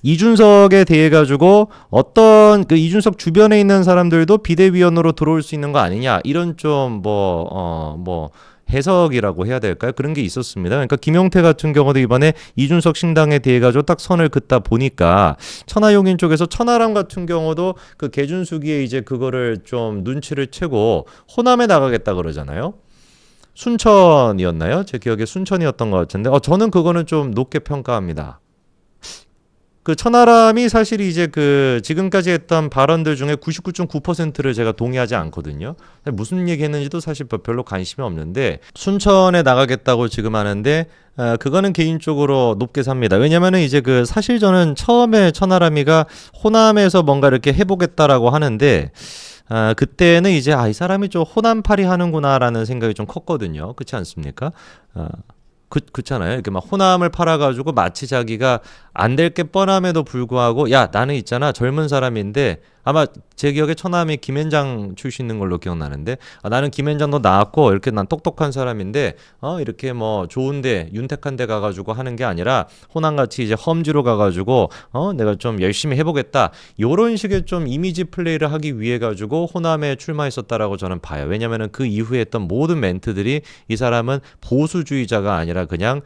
이준석에 대해 가지고 어떤 그 이준석 주변에 있는 사람들도 비대위원으로 들어올 수 있는 거 아니냐 이런 좀 뭐 해석이라고 해야 될까요? 그런 게 있었습니다. 그러니까 김용태 같은 경우도 이번에 이준석 신당에 대해 가지고 딱 선을 긋다 보니까 천하용인 쪽에서 천하람 같은 경우도 그 개준수기에 이제 그거를 좀 눈치를 채고 호남에 나가겠다 그러잖아요. 순천이었나요? 제 기억에 순천이었던 것 같은데 저는 그거는 좀 높게 평가합니다. 그 천하람이 사실 이제 그 지금까지 했던 발언들 중에 99.9%를 제가 동의하지 않거든요. 무슨 얘기 했는지도 사실 별로 관심이 없는데 순천에 나가겠다고 지금 하는데 그거는 개인적으로 높게 삽니다. 왜냐면은 이제 그 사실 저는 처음에 천하람이가 호남에서 뭔가 이렇게 해보겠다라고 하는데 그때는 이제 이 사람이 좀 호남팔이 하는구나라는 생각이 좀 컸거든요. 그렇지 않습니까? 그렇잖아요. 이렇게 막 호남을 팔아가지고 마치 자기가 안 될 게 뻔함에도 불구하고 야 나는 있잖아 젊은 사람인데 아마 제 기억에 천하람이 김앤장 출신인 걸로 기억나는데 나는 김앤장도 나왔고 이렇게 난 똑똑한 사람인데 이렇게 뭐 좋은데 윤택한 데 가가지고 하는 게 아니라 호남같이 이제 험지로 가가지고 내가 좀 열심히 해보겠다 요런 식의 좀 이미지 플레이를 하기 위해 가지고 호남에 출마했었다라고 저는 봐요. 왜냐면은 그 이후에 했던 모든 멘트들이 이 사람은 보수주의자가 아니라 그냥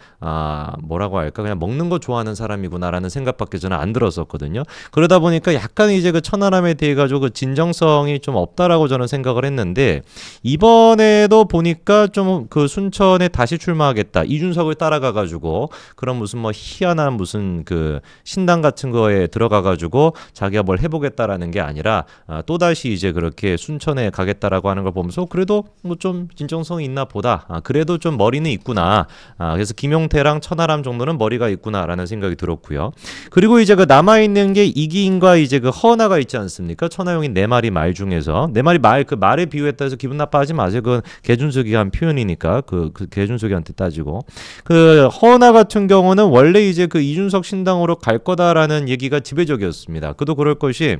뭐라고 할까 그냥 먹는 거 좋아하는 사람이구나라는 생각밖에 저는 안 들었었거든요. 그러다 보니까 약간 이제 그 천하람에 대해 가지고 그 진정성이 좀 없다라고 저는 생각을 했는데 이번에도 보니까 좀 그 순천에 다시 출마하겠다 이준석을 따라가 가지고 그런 무슨 뭐 희한한 무슨 그 신당 같은 거에 들어가 가지고 자기가 뭘 해보겠다라는 게 아니라 또다시 이제 그렇게 순천에 가겠다라고 하는 걸 보면서 그래도 뭐 좀 진정성이 있나 보다 그래도 좀 머리는 있구나 그래서 김용태랑 천하람 정도는 머리가 있구나라는 생각이 들었고요. 그리고 이제 그 남아있는 게 이기인과 이제 그 허나가 있지 않습니까? 천하용인 네 마리 말 중에서 네 마리 말 그 말에 비유했다 해서 기분 나빠하지 마세요. 그건 개준석이 한 표현이니까 그 개준석이한테 따지고 그 허나 같은 경우는 원래 이제 그 이준석 신당으로 갈 거다라는 얘기가 지배적이었습니다. 그도 그럴 것이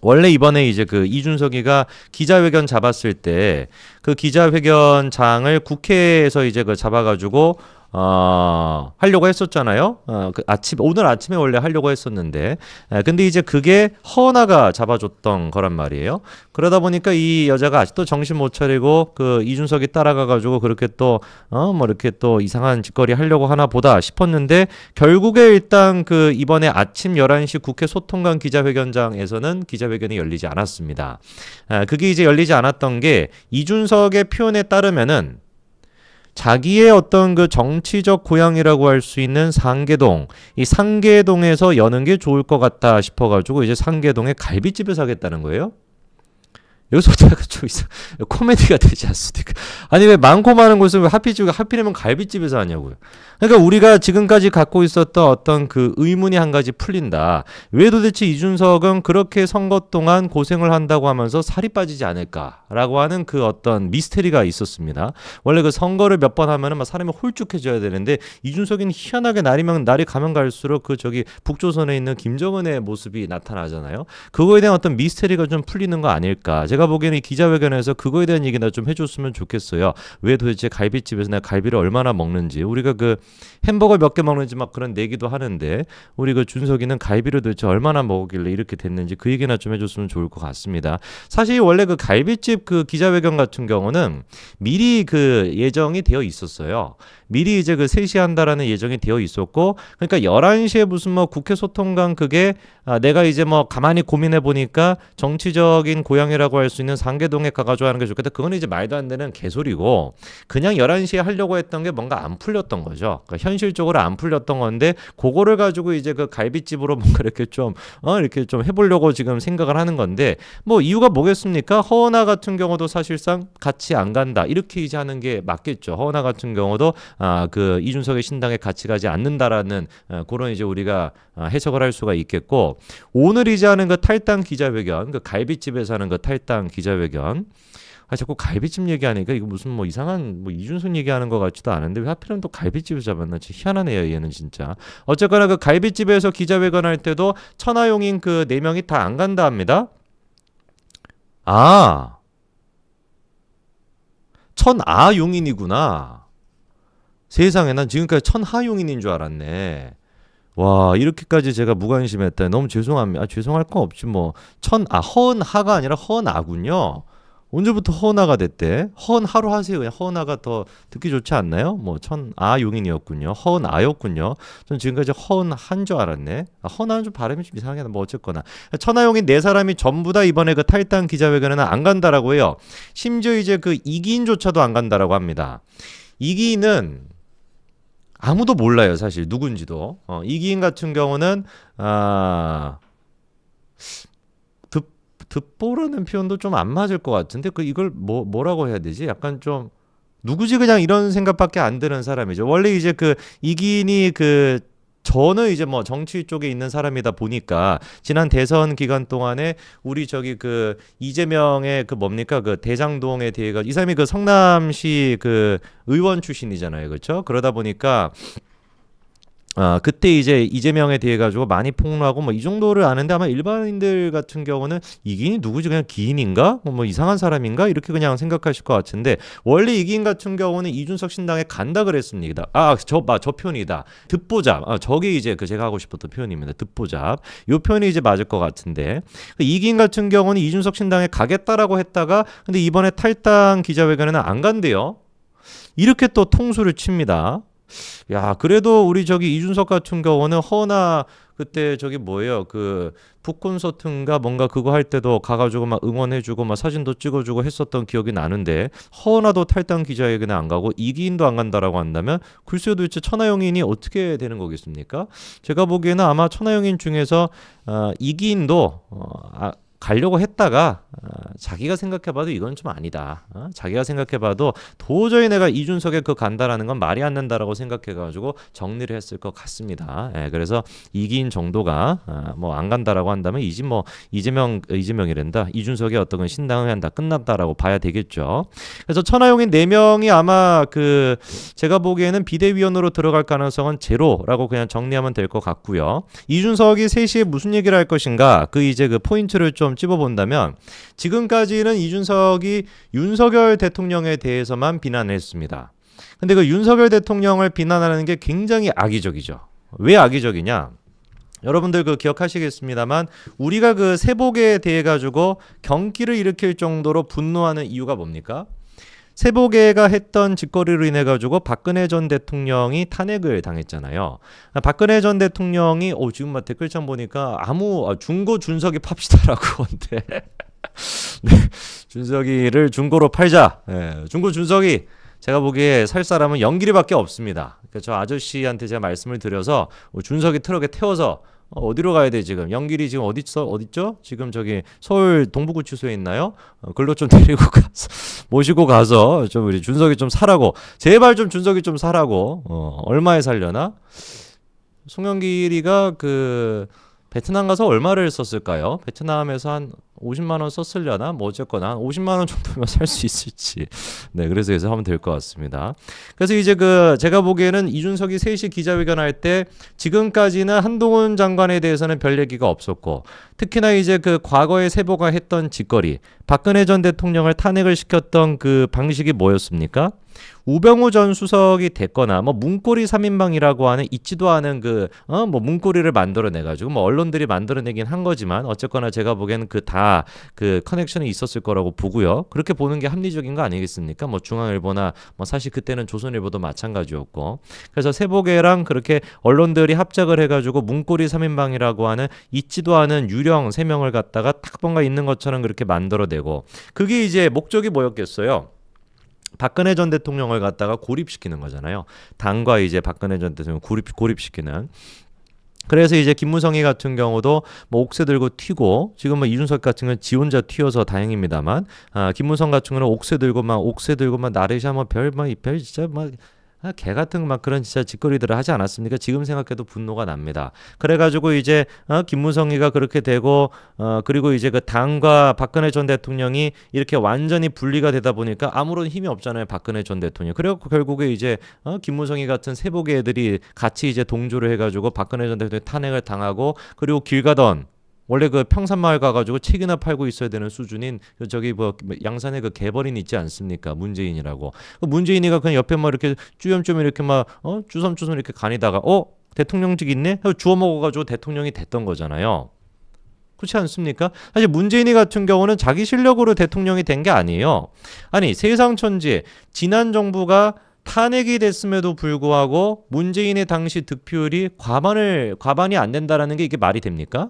원래 이번에 이제 그 이준석이가 기자회견 잡았을 때 그 기자회견장을 국회에서 이제 그 잡아가지고 하려고 했었잖아요. 오늘 아침에 원래 하려고 했었는데, 근데 이제 그게 허나가 잡아줬던 거란 말이에요. 그러다 보니까 이 여자가 아직도 정신 못 차리고 그 이준석이 따라가가지고 그렇게 또, 뭐 이렇게 또 이상한 짓거리 하려고 하나 보다 싶었는데, 결국에 일단 그 이번에 아침 11시 국회 소통관 기자회견장에서는 기자회견이 열리지 않았습니다. 그게 이제 열리지 않았던 게 이준석의 표현에 따르면은 자기의 어떤 그 정치적 고향이라고 할 수 있는 상계동, 이 상계동에서 여는 게 좋을 것 같다 싶어가지고 이제 상계동에 갈비집을 사겠다는 거예요. 여기서 제가 좀 코미디가 되지 않습니까? 아니 왜 많고 많은 곳을 왜 하필이면 갈비집에서 하냐고요. 그러니까 우리가 지금까지 갖고 있었던 어떤 그 의문이 한 가지 풀린다. 왜 도대체 이준석은 그렇게 선거 동안 고생을 한다고 하면서 살이 빠지지 않을까라고 하는 그 어떤 미스테리가 있었습니다. 원래 그 선거를 몇 번 하면은 막 사람이 홀쭉해져야 되는데 이준석은 희한하게 날이 가면 갈수록 그 저기 북조선에 있는 김정은의 모습이 나타나잖아요. 그거에 대한 어떤 미스테리가 좀 풀리는 거 아닐까. 제가 보기에는 이 기자회견에서 그거에 대한 얘기나 좀 해줬으면 좋겠어요. 왜 도대체 갈비집에서 내가 갈비를 얼마나 먹는지 우리가 그 햄버거 몇 개 먹는지 막 그런 내기도 하는데 우리 그 준석이는 갈비를 도대체 얼마나 먹었길래 이렇게 됐는지 그 얘기나 좀 해줬으면 좋을 것 같습니다. 사실 원래 그 갈비집 그 기자회견 같은 경우는 미리 그 예정이 되어 있었어요. 미리 이제 그 3시 한다라는 예정이 되어 있었고 그러니까 11시에 무슨 뭐 국회 소통관 그게 내가 이제 뭐 가만히 고민해 보니까 정치적인 고향이라고 할 수 있는 상계동에 가가지고 하는 게 좋겠다. 그건 이제 말도 안 되는 개소리고 그냥 11시에 하려고 했던 게 뭔가 안 풀렸던 거죠. 그러니까 현실적으로 안 풀렸던 건데 그거를 가지고 이제 그 갈비집으로 뭔가 이렇게 좀 해보려고 지금 생각을 하는 건데 뭐 이유가 뭐겠습니까? 허은하 같은 경우도 사실상 같이 안 간다. 이렇게 이제 하는 게 맞겠죠. 허은하 같은 경우도 그 이준석의 신당에 같이 가지 않는다라는 그런 이제 우리가 해석을 할 수가 있겠고 오늘 이제 하는 그 탈당 기자회견, 그 갈비집에서 하는 그 탈당 기자회견. 자꾸 갈비집 얘기하니까 이거 무슨 뭐 이상한 뭐 이준석 얘기하는 것 같지도 않은데 왜 하필은 또 갈비집을 잡았나? 진짜 희한하네요, 얘는 진짜. 어쨌거나 그 갈비집에서 기자회견 할 때도 천하용인 그 4명이 다 안 간다 합니다. 천아용인이구나. 세상에 난 지금까지 천하용인인 줄 알았네. 와, 이렇게까지 제가 무관심했다. 너무 죄송합니다. 아, 죄송할 건 없지 뭐. 허은하가 아니라 허은아군요. 언제부터 허은아가 됐대? 허은하로 하세요. 그냥 허은아가 더 듣기 좋지 않나요? 뭐 천아 용인이었군요. 허은아였군요. 전 지금까지 허은한 줄 알았네. 아, 허은아는 좀 발음이 좀 이상하게 뭐 어쨌거나. 천하용인 네 사람이 전부 다 이번에 그 탈당 기자회견에는 안 간다라고 해요. 심지어 이제 그 이기인조차도 안 간다라고 합니다. 이기인은 아무도 몰라요, 사실 누군지도. 이기인 같은 경우는 듣보라는 표현도 좀 안 맞을 것 같은데 이걸 뭐라고 해야 되지? 약간 좀 누구지 그냥 이런 생각밖에 안 드는 사람이죠. 원래 이제 그 이기인이 저는 이제 뭐 정치 쪽에 있는 사람이다 보니까 지난 대선 기간 동안에 우리 저기 그 이재명의 그 뭡니까 그 대장동에 대해 이 사람이 그 성남시 그 의원 출신이잖아요, 그렇죠? 그러다 보니까 그때 이제 이재명에 대해 가지고 많이 폭로하고 뭐 이 정도를 아는데 아마 일반인들 같은 경우는 이기인이 누구지 그냥 기인인가 뭐 이상한 사람인가 이렇게 그냥 생각하실 것 같은데 원래 이기인 같은 경우는 이준석 신당에 간다 그랬습니다. 저 표현이다. 듣보잡. 저게 이제 제가 하고 싶었던 표현입니다. 듣보잡. 요 표현이 이제 맞을 것 같은데 이기인 같은 경우는 이준석 신당에 가겠다라고 했다가 근데 이번에 탈당 기자회견에는 안 간대요. 이렇게 또 통수를 칩니다. 야, 그래도 우리 저기 이준석 같은 경우는 허나 그때 저기 뭐예요? 그 북콘서트인가 뭔가 그거 할 때도 가가지고 막 응원해주고 막 사진도 찍어주고 했었던 기억이 나는데 허나도 탈당 기자회견에 안 가고 이기인도 안 간다라고 한다면 글쎄요 도대체 천하용인이 어떻게 되는 거겠습니까? 제가 보기에는 아마 천하용인 중에서 이기인도 가려고 했다가 자기가 생각해봐도 이건 좀 아니다. 자기가 생각해봐도 도저히 내가 이준석에 간다라는 건 말이 안 된다라고 생각해가지고 정리를 했을 것 같습니다. 그래서 이기인 정도가 뭐 안 간다라고 한다면 이재명이란다. 이준석의 어떤 신당을 한다 끝났다라고 봐야 되겠죠. 그래서 천하용인 4명이 아마 제가 보기에는 비대위원으로 들어갈 가능성은 제로라고 그냥 정리하면 될 것 같고요. 이준석이 3시에 무슨 얘기를 할 것인가 이제 포인트를 좀 찝어본다면 지금까지는 이준석이 윤석열 대통령에 대해서만 비난했습니다. 근데 윤석열 대통령을 비난하는 게 굉장히 악의적이죠. 왜 악의적이냐? 여러분들 기억하시겠습니다만 우리가 세복에 대해 가지고 경기를 일으킬 정도로 분노하는 이유가 뭡니까? 세복애가 했던 짓거리로 인해 가지고 박근혜 전 대통령이 탄핵을 당했잖아요. 박근혜 전 대통령이 지금 막 댓글창 보니까 중고 준석이 팝시다라고 한데 네, 준석이를 중고로 팔자. 중고 준석이 제가 보기에 살 사람은 영길이밖에 없습니다. 그러니까 저 아저씨한테 제가 말씀을 드려서 준석이 트럭에 태워서 어디로 가야 돼 지금? 영길이 지금 어딨죠? 지금 저기 서울 동부구치소에 있나요? 글로 좀 데리고 가서 모시고 가서 좀 우리 준석이 좀 사라고 제발 좀 준석이 좀 사라고 얼마에 살려나? 송영길이가 베트남 가서 얼마를 썼을까요? 베트남에서 한 50만 원 썼으려나? 뭐 어쨌거나 한 50만 원 정도면 살 수 있을지. 네, 그래서 하면 될 것 같습니다. 그래서 이제 제가 보기에는 이준석이 3시 기자회견 할 때 지금까지는 한동훈 장관에 대해서는 별 얘기가 없었고 특히나 이제 과거에 세보가 했던 짓거리 박근혜 전 대통령을 탄핵을 시켰던 방식이 뭐였습니까? 우병우 전 수석이 됐거나 뭐 문고리 3인방이라고 하는 있지도 않은 뭐 문고리를 만들어내가지고 뭐 언론들이 만들어내긴 한 거지만 어쨌거나 제가 보기에는 다 커넥션이 있었을 거라고 보고요. 그렇게 보는 게 합리적인 거 아니겠습니까? 뭐 중앙일보나 뭐 사실 그때는 조선일보도 마찬가지였고 그래서 세복애랑 그렇게 언론들이 합작을 해가지고 문고리 3인방이라고 하는 있지도 않은 유령 3명을 갖다가 딱 뭔가 있는 것처럼 그렇게 만들어내고 그게 이제 목적이 뭐였겠어요? 박근혜 전 대통령을 갖다가 고립시키는 거잖아요. 당과 이제 박근혜 전 대통령 고립시키는. 그래서 이제 김무성이 같은 경우도 뭐 옥새 들고 튀고 지금 뭐 이준석 같은 경우는 지 혼자 튀어서 다행입니다만 김무성 같은 경우는 옥새 들고 막 나르샤 뭐 별 진짜 막 개 같은 막 그런 진짜 짓거리들을 하지 않았습니까? 지금 생각해도 분노가 납니다. 그래가지고 이제 김무성이가 그렇게 되고 그리고 이제 당과 박근혜 전 대통령이 이렇게 완전히 분리가 되다 보니까 아무런 힘이 없잖아요. 박근혜 전 대통령. 그래갖고 결국에 이제 김무성이 같은 세복의 애들이 같이 이제 동조를 해가지고 박근혜 전 대통령 탄핵을 당하고 그리고 길 가던 원래 평산마을 가가지고 책이나 팔고 있어야 되는 수준인 저기 뭐 양산에 개벌인 있지 않습니까? 문재인이라고. 문재인이가 그냥 옆에 막 이렇게 쭈염쭈염 이렇게 막 주섬주섬 이렇게 가니다가 대통령직 있네? 하고 주워 먹어가지고 대통령이 됐던 거잖아요. 그렇지 않습니까? 사실 문재인이 같은 경우는 자기 실력으로 대통령이 된 게 아니에요. 아니 세상 천지 지난 정부가 탄핵이 됐음에도 불구하고 문재인의 당시 득표율이 과반이 안 된다라는 게 이게 말이 됩니까?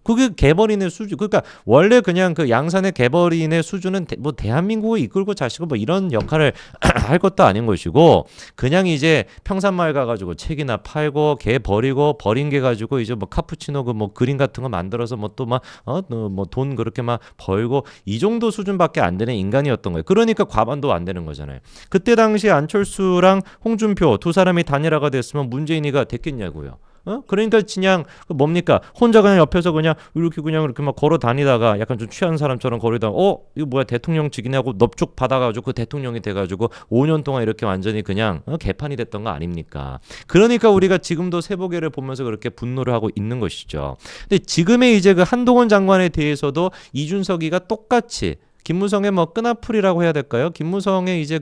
그게 개벌인의 수준. 그러니까 원래 그냥 그 양산의 개벌인의 수준은 뭐 대한민국을 이끌고 자시고 뭐 이런 역할을 할 것도 아닌 것이고 그냥 이제 평산마을 가가지고 책이나 팔고 개 버리고 버린 게 가지고 이제 뭐 카푸치노 그 뭐 그림 같은 거 만들어서 뭐 또 막 뭐 돈 그렇게 막 벌고 이 정도 수준밖에 안 되는 인간이었던 거예요. 그러니까 과반도 안 되는 거잖아요. 그때 당시 안철수랑 홍준표 두 사람이 단일화가 됐으면 문재인이가 됐겠냐고요. 그러니까 그냥 뭡니까? 혼자 그냥 옆에서 그냥 이렇게 막 걸어 다니다가 약간 좀 취한 사람처럼 거리다가 이거 뭐야 대통령직이네 하고 넙죽 받아가지고 그 대통령이 돼가지고 5년 동안 이렇게 완전히 그냥 개판이 됐던 거 아닙니까? 그러니까 우리가 지금도 세보게를 보면서 그렇게 분노를 하고 있는 것이죠. 근데 지금의 이제 그 한동훈 장관에 대해서도 이준석이가 똑같이 김무성의 뭐 끈앞풀이라고 해야 될까요? 김무성의 이제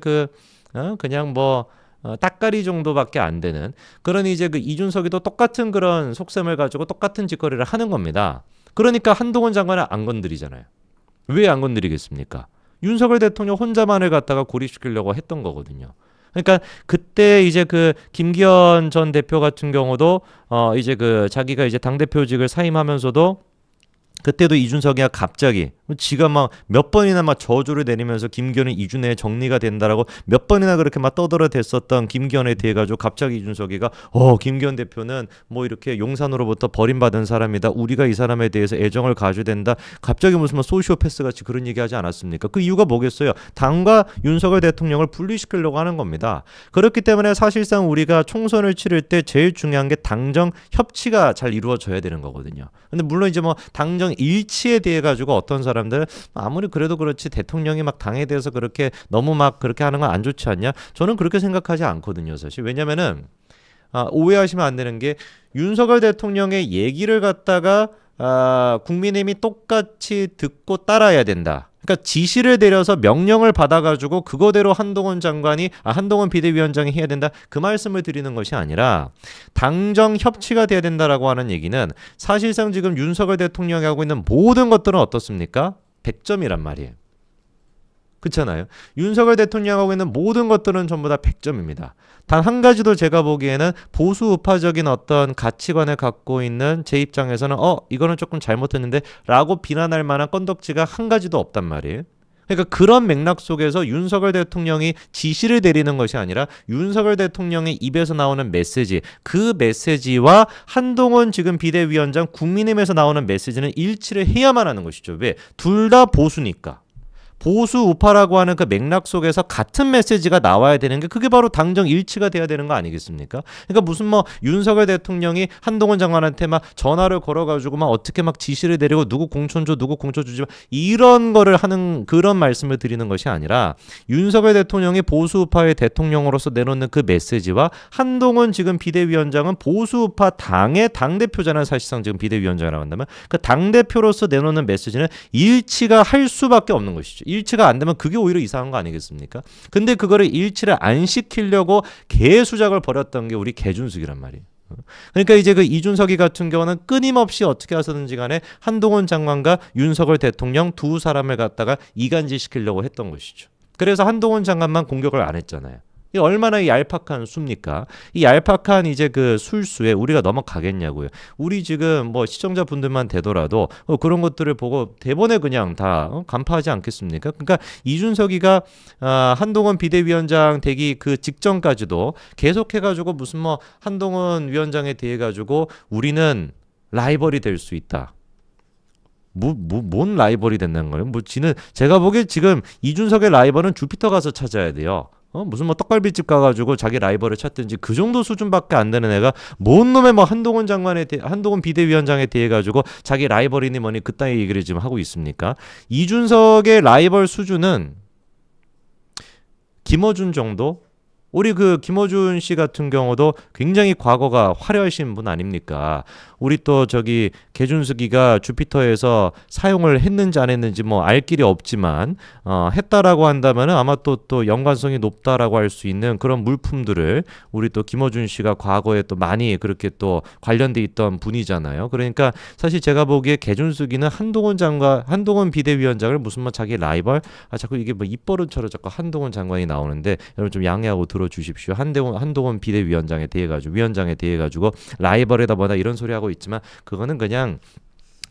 그냥 뭐 따까리 정도밖에 안 되는 그런 이제 그 이준석이도 똑같은 그런 속셈을 가지고 똑같은 짓거리를 하는 겁니다. 그러니까 한동훈 장관은 안 건드리잖아요. 왜 안 건드리겠습니까? 윤석열 대통령 혼자만을 갖다가 고립시키려고 했던 거거든요. 그러니까 그때 이제 그 김기현 전 대표 같은 경우도 이제 그 자기가 이제 당대표직을 사임하면서도 그때도 이준석이가 갑자기 지가 막 몇 번이나 막 저주를 내리면서 김기현은 2주 내에 정리가 된다라고 몇 번이나 그렇게 막 떠들어댔었던 김기현에 대해 가지고 갑자기 이준석이가 김기현 대표는 뭐 이렇게 용산으로부터 버림받은 사람이다. 우리가 이 사람에 대해서 애정을 가져야 된다. 갑자기 무슨 뭐 소시오패스 같이 그런 얘기 하지 않았습니까? 그 이유가 뭐겠어요? 당과 윤석열 대통령을 분리시키려고 하는 겁니다. 그렇기 때문에 사실상 우리가 총선을 치를 때 제일 중요한 게 당정 협치가 잘 이루어져야 되는 거거든요. 근데 물론 이제 뭐 당정 일치에 대해 가지고 어떤 사람들은 아무리 그래도 그렇지 대통령이 막 당에 대해서 그렇게 너무 막 그렇게 하는 건 안 좋지 않냐? 저는 그렇게 생각하지 않거든요, 사실. 왜냐면은 오해하시면 안 되는 게 윤석열 대통령의 얘기를 갖다가 국민의힘이 똑같이 듣고 따라야 된다. 그러니까 지시를 내려서 명령을 받아가지고 그거대로 한동훈 비대위원장이 해야 된다. 그 말씀을 드리는 것이 아니라 당정 협치가 돼야 된다라고 하는 얘기는 사실상 지금 윤석열 대통령이 하고 있는 모든 것들은 어떻습니까? 100점이란 말이에요. 그렇잖아요. 윤석열 대통령이 하고 있는 모든 것들은 전부 다 100점입니다. 단 한 가지도 제가 보기에는 보수 우파적인 어떤 가치관을 갖고 있는 제 입장에서는 이거는 조금 잘못했는데 라고 비난할 만한 건덕지가 한 가지도 없단 말이에요. 그러니까 그런 맥락 속에서 윤석열 대통령이 지시를 내리는 것이 아니라 윤석열 대통령의 입에서 나오는 메시지, 그 메시지와 한동훈 지금 비대위원장 국민의힘에서 나오는 메시지는 일치를 해야만 하는 것이죠. 왜? 둘 다 보수니까. 보수 우파라고 하는 그 맥락 속에서 같은 메시지가 나와야 되는 게 그게 바로 당정 일치가 돼야 되는 거 아니겠습니까? 그러니까 무슨 뭐 윤석열 대통령이 한동훈 장관한테 막 전화를 걸어가지고 막 어떻게 막 지시를 내리고 누구 공천 줘 누구 공천 주지 마 이런 거를 하는 그런 말씀을 드리는 것이 아니라 윤석열 대통령이 보수 우파의 대통령으로서 내놓는 그 메시지와 한동훈 지금 비대위원장은 보수 우파 당의 당대표잖아요. 사실상 지금 비대위원장이라고 한다면 그 당대표로서 내놓는 메시지는 일치가 할 수밖에 없는 것이죠. 일치가 안 되면 그게 오히려 이상한 거 아니겠습니까? 근데 그거를 일치를 안 시키려고 개수작을 벌였던 게 우리 개준숙이란 말이에요. 그러니까 이제 그 이준석이 같은 경우는 끊임없이 어떻게 하서든지 간에 한동훈 장관과 윤석열 대통령 두 사람을 갖다가 이간질시키려고 했던 것이죠. 그래서 한동훈 장관만 공격을 안 했잖아요. 이 얼마나 얄팍한 수입니까? 이 얄팍한 이제 그 술수에 우리가 넘어가겠냐고요. 우리 지금 뭐 시청자분들만 되더라도 그런 것들을 보고 대본에 그냥 다 간파하지 않겠습니까? 그러니까 이준석이가 한동훈 비대위원장 되기 그 직전까지도 계속해가지고 무슨 뭐 한동훈 위원장에 대해 가지고 우리는 라이벌이 될 수 있다. 뭔 라이벌이 된다는 거예요? 제가 보기에 지금 이준석의 라이벌은 주피터 가서 찾아야 돼요. 무슨 뭐 떡갈비집 가가지고 자기 라이벌을 찾든지 그 정도 수준밖에 안 되는 애가 뭔 놈의 뭐 한동훈 비대위원장에 대해 가지고 자기 라이벌이니 뭐니 그따위 얘기를 지금 하고 있습니까? 이준석의 라이벌 수준은 김어준 정도, 우리 그 김어준 씨 같은 경우도 굉장히 과거가 화려하신 분 아닙니까? 우리 또 저기 개준수기가 주피터에서 사용을 했는지 안 했는지 뭐 알 길이 없지만 했다라고 한다면은 아마 또 연관성이 높다라고 할 수 있는 그런 물품들을 우리 또 김어준 씨가 과거에 또 많이 그렇게 또 관련돼 있던 분이잖아요. 그러니까 사실 제가 보기에 개준수기는 한동훈 비대위원장을 무슨 뭐 자기 라이벌 자꾸 이게 뭐 입버릇처럼 자꾸 한동훈 장관이 나오는데 여러분 좀 양해하고 들어주십시오. 한동훈 비대위원장에 대해 가지고 라이벌이다 뭐다 이런 소리 하고 있지만 그거는 그냥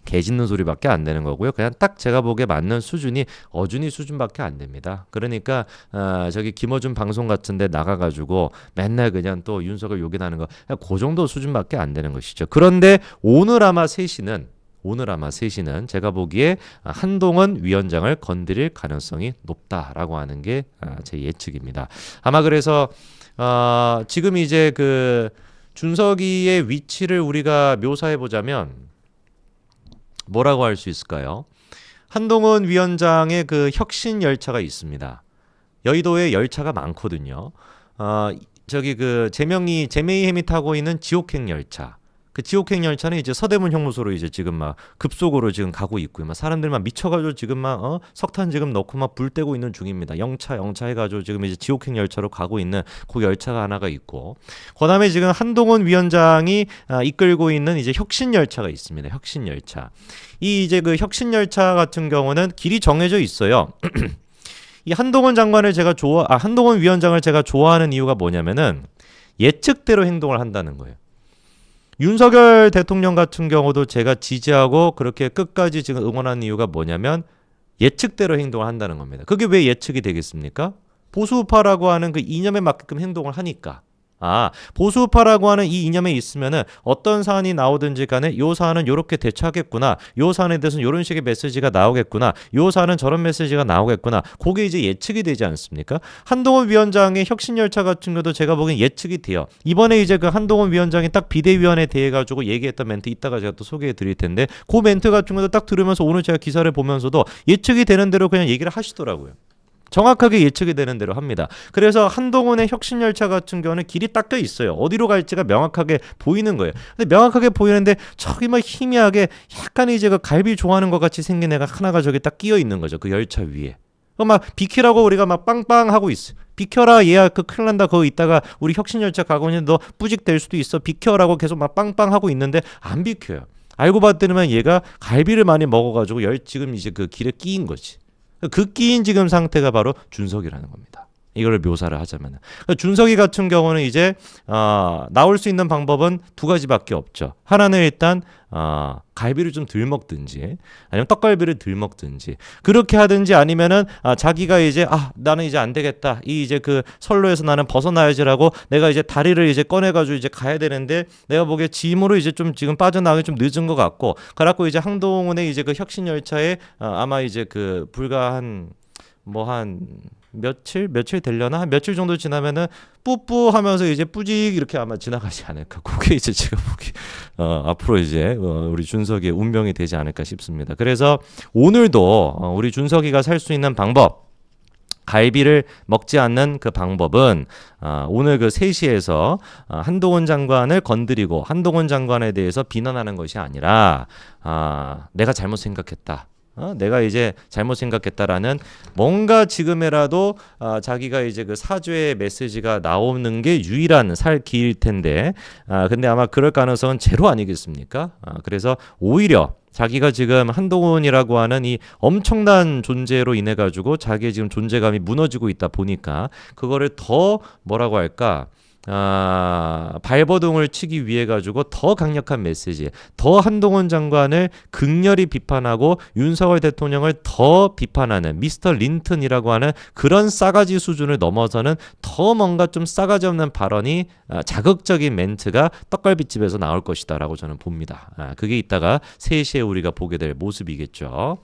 개 짖는 소리밖에 안 되는 거고요. 그냥 딱 제가 보기에 맞는 수준이 어준이 수준밖에 안 됩니다. 그러니까 저기 김어준 방송 같은데 나가가지고 맨날 그냥 또 윤석열 욕이나는 거 그 정도 수준밖에 안 되는 것이죠. 그런데 오늘 아마 3시는 제가 보기에 한동훈 위원장을 건드릴 가능성이 높다라고 하는 게 제 예측입니다. 아마 그래서 지금 이제 그 준석이의 위치를 우리가 묘사해 보자면 뭐라고 할 수 있을까요? 한동훈 위원장의 그 혁신 열차가 있습니다. 여의도에 열차가 많거든요. 저기 그 제메이햄이 타고 있는 지옥행 열차. 그 지옥행 열차는 이제 서대문 형무소로 이제 지금 막 급속으로 지금 가고 있고요. 막 사람들만 미쳐가지고 지금 막 석탄 지금 넣고 막 불 떼고 있는 중입니다. 영차 해가지고 지금 이제 지옥행 열차로 가고 있는 그 열차가 하나가 있고, 그다음에 지금 한동훈 위원장이 이끌고 있는 이제 혁신 열차가 있습니다. 혁신 열차. 이 이제 그 혁신 열차 같은 경우는 길이 정해져 있어요. 이 한동훈 위원장을 제가 좋아하는 이유가 뭐냐면은 예측대로 행동을 한다는 거예요. 윤석열 대통령 같은 경우도 제가 지지하고 그렇게 끝까지 지금 응원하는 이유가 뭐냐면 예측대로 행동을 한다는 겁니다. 그게 왜 예측이 되겠습니까? 보수파라고 하는 그 이념에 맞게끔 행동을 하니까. 보수파라고 하는 이 이념에 있으면은 어떤 사안이 나오든지 간에 요 사안은 요렇게 대처하겠구나. 요 사안에 대해서는 요런 식의 메시지가 나오겠구나. 요 사안은 저런 메시지가 나오겠구나. 그게 이제 예측이 되지 않습니까? 한동훈 위원장의 혁신열차 같은 것도 제가 보기엔 예측이 돼요. 이번에 이제 그 한동훈 위원장이 딱 비대위원에 대해 가지고 얘기했던 멘트 이따가 제가 또 소개해 드릴 텐데 그 멘트 같은 것도 딱 들으면서 오늘 제가 기사를 보면서도 예측이 되는 대로 그냥 얘기를 하시더라고요. 정확하게 예측이 되는 대로 합니다. 그래서 한동훈의 혁신열차 같은 경우는 길이 닦여 있어요. 어디로 갈지가 명확하게 보이는 거예요. 근데 명확하게 보이는데 저기 막 희미하게 약간 이제 그 갈비 좋아하는 것 같이 생긴 애가 하나가 저기 딱 끼어 있는 거죠. 그 열차 위에. 막 비키라고 우리가 막 빵빵 하고 있어. 비켜라 얘야 그 큰일 난다. 거기 있다가 우리 혁신열차 가고 있는데 너 뿌직 될 수도 있어. 비켜라고 계속 막 빵빵 하고 있는데 안 비켜요. 알고 봤더니만 얘가 갈비를 많이 먹어가지고 지금 이제 그 길에 끼인 거지. 그 끼인 지금 상태가 바로 준석이라는 겁니다. 이거를 묘사를 하자면 준석이 같은 경우는 이제 나올 수 있는 방법은 두 가지밖에 없죠. 하나는 일단 갈비를 좀 덜 먹든지 아니면 떡갈비를 덜 먹든지 그렇게 하든지 아니면은 자기가 이제 나는 이제 안 되겠다. 이 이제 그 선로에서 나는 벗어나야지라고 내가 이제 다리를 이제 꺼내가지고 이제 가야 되는데 내가 보기에 짐으로 이제 좀 지금 빠져나가기 좀 늦은 것 같고 그래갖고 이제 한동훈의 이제 그 혁신 열차에 아마 이제 그 불과 한 며칠 되려나? 한 며칠 정도 지나면은 뿌뿌 하면서 이제 뿌직 이렇게 아마 지나가지 않을까. 그게 이제 제가 보기 앞으로 이제 우리 준석이의 운명이 되지 않을까 싶습니다. 그래서 오늘도 우리 준석이가 살 수 있는 방법, 갈비를 먹지 않는 그 방법은 오늘 그 3시에서 한동훈 장관을 건드리고 한동훈 장관에 대해서 비난하는 것이 아니라 내가 잘못 생각했다. 내가 이제 잘못 생각했다라는 뭔가 지금이라도 자기가 이제 그 사죄의 메시지가 나오는 게 유일한 살 길일 텐데 근데 아마 그럴 가능성은 제로 아니겠습니까? 그래서 오히려 자기가 지금 한동훈이라고 하는 이 엄청난 존재로 인해 가지고 자기의 지금 존재감이 무너지고 있다 보니까 그거를 더 뭐라고 할까? 발버둥을 치기 위해 가지고 더 강력한 메시지, 더 한동훈 장관을 극렬히 비판하고 윤석열 대통령을 더 비판하는 미스터 린턴이라고 하는 그런 싸가지 수준을 넘어서는 더 뭔가 좀 싸가지 없는 발언이 자극적인 멘트가 떡갈비집에서 나올 것이다 라고 저는 봅니다. 그게 이따가 3시에 우리가 보게 될 모습이겠죠.